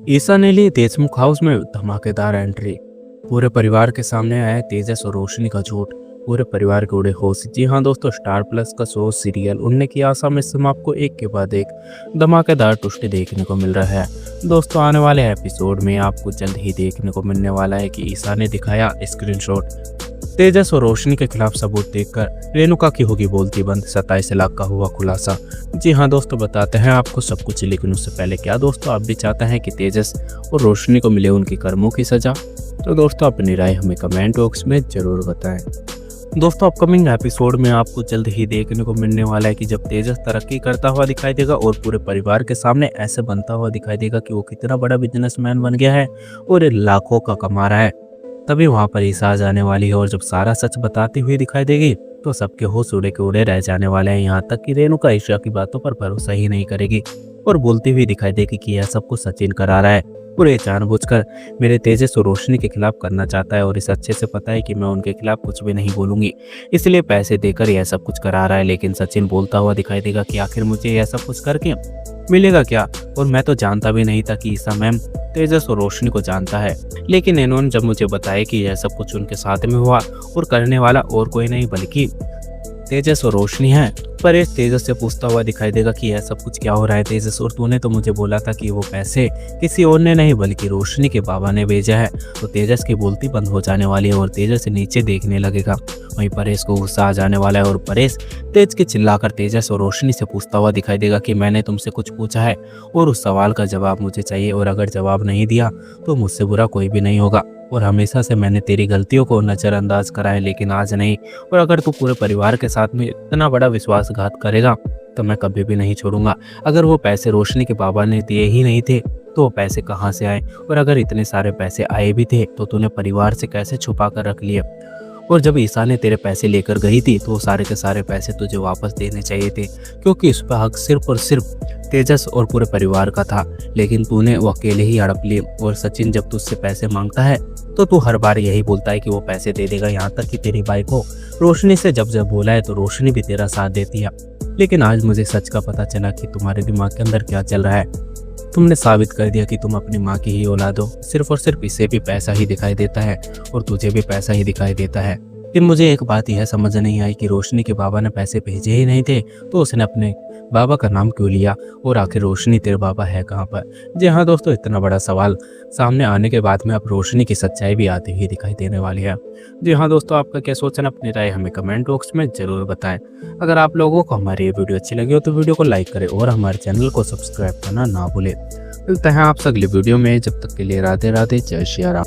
ईसा ने ली देशमुख हाउस में धमाकेदार एंट्री। पूरे परिवार के सामने आया तेजस और रोशनी का झूठ। पूरे परिवार के उड़े होश। जी हाँ दोस्तों, स्टार प्लस का शो सीरियल उड़ने की आशा में हम आपको एक के बाद एक धमाकेदार टुस्टी देखने को मिल रहा है। दोस्तों, आने वाले एपिसोड में आपको जल्द ही देखने को मिलने वाला है कि ईसा ने दिखाया स्क्रीनशॉट। तेजस और रोशनी के खिलाफ सबूत देखकर रेणुका की होगी बोलती बंद। 27 लाख का हुआ खुलासा। जी हाँ दोस्तों, बताते हैं आपको सब कुछ, लेकिन उससे पहले क्या दोस्तों आप भी चाहते हैं कि तेजस और रोशनी को मिले उनकी कर्मों की सजा? तो दोस्तों अपनी राय हमें कमेंट बॉक्स में जरूर बताएं। दोस्तों, अपकमिंग एपिसोड में आपको जल्द ही देखने को मिलने वाला है कि जब तेजस तरक्की करता हुआ दिखाई देगा और पूरे परिवार के सामने ऐसे बनता हुआ दिखाई देगा कि वो कितना बड़ा बिजनेसमैन बन गया है और ये लाखों का कमा रहा है, तभी वहां पर ईसा आ जाने वाली है और जब सारा सच बताती हुई दिखाई देगी तो सबके होश उड़े के उड़े रह जाने वाले हैं। यहाँ तक कि रेणुका ईशा की बातों पर भरोसा ही नहीं करेगी और बोलती हुई दिखाई देगी कि यह सब कुछ सचिन करा रहा है और ये जानबूझकर मेरे तेजस और रोशनी के खिलाफ करना चाहता है और इस अच्छे से पता है कि मैं उनके खिलाफ कुछ भी नहीं बोलूंगी, इसलिए पैसे देकर यह सब कुछ करा रहा है। लेकिन सचिन बोलता हुआ दिखाई देगा कि आखिर मुझे यह सब कुछ करके मिलेगा क्या, और मैं तो जानता भी नहीं था कि ईसा मैम तेजस और रोशनी को जानता है। लेकिन इन्होंने जब मुझे बताया कि यह सब कुछ उनके साथ में हुआ और करने वाला और कोई नहीं बल्कि तेजस और रोशनी है, परेश तेजस से पूछता हुआ दिखाई देगा कि यह सब कुछ क्या हो रहा है तेजस, और तूने तो मुझे बोला था कि वो पैसे किसी और ने नहीं बल्कि रोशनी के बाबा ने भेजा है। तो तेजस की बोलती बंद हो जाने वाली है और तेजस से नीचे देखने लगेगा। वहीं परेश को गुस्सा आ जाने वाला है और परेश तेज के चिल्लाकर तेजस और रोशनी से पूछता हुआ दिखाई देगा कि मैंने तुमसे कुछ पूछा है और उस सवाल का जवाब मुझे चाहिए, और अगर जवाब नहीं दिया तो मुझसे बुरा कोई भी नहीं होगा। और हमेशा से मैंने तेरी गलतियों को नज़रअंदाज करा है, लेकिन आज नहीं। और अगर तू पूरे परिवार के साथ में इतना बड़ा विश्वासघात करेगा तो मैं कभी भी नहीं छोड़ूंगा। अगर वो पैसे रोशनी के बाबा ने दिए ही नहीं थे तो वो पैसे कहाँ से आए, और अगर इतने सारे पैसे आए भी थे तो तूने परिवार से कैसे छुपा कर रख लिए? और जब ईसा ने तेरे पैसे लेकर गई थी तो वो सारे के सारे पैसे तुझे वापस देने चाहिए थे, क्योंकि इस पर हक सिर्फ और सिर्फ तेजस और पूरे परिवार का था। लेकिन तूने वो अकेले ही हड़प लिए। और सचिन जब तुझसे पैसे मांगता है तो तू हर बार यही बोलता है कि वो पैसे दे देगा। यहाँ तक कि तेरी बाई को रोशनी से जब जब बोला है तो रोशनी भी तेरा साथ देती है। लेकिन आज मुझे सच का पता चला कि तुम्हारे दिमाग के अंदर क्या चल रहा है। तुमने साबित कर दिया कि तुम अपनी माँ की ही औलाद हो। सिर्फ और सिर्फ इसे भी पैसा ही दिखाई देता है और तुझे भी पैसा ही दिखाई देता है। फिर मुझे एक बात यह समझ नहीं आई कि रोशनी के बाबा ने पैसे भेजे ही नहीं थे तो उसने अपने बाबा का नाम क्यों लिया, और आखिर रोशनी तेरे बाबा है कहाँ पर? जी हाँ दोस्तों, इतना बड़ा सवाल सामने आने के बाद में अब रोशनी की सच्चाई भी आती हुई दिखाई देने वाली है। जी हाँ दोस्तों, आपका क्या सोचना, अपनी राय हमें कमेंट बॉक्स में जरूर बताएं। अगर आप लोगों को हमारी ये वीडियो अच्छी लगी हो तो वीडियो को लाइक करें और हमारे चैनल को सब्सक्राइब करना ना भूलें। मिलते हैं आपसे अगली वीडियो में, जब तक के लिए राधे राधे, जय श्री राम।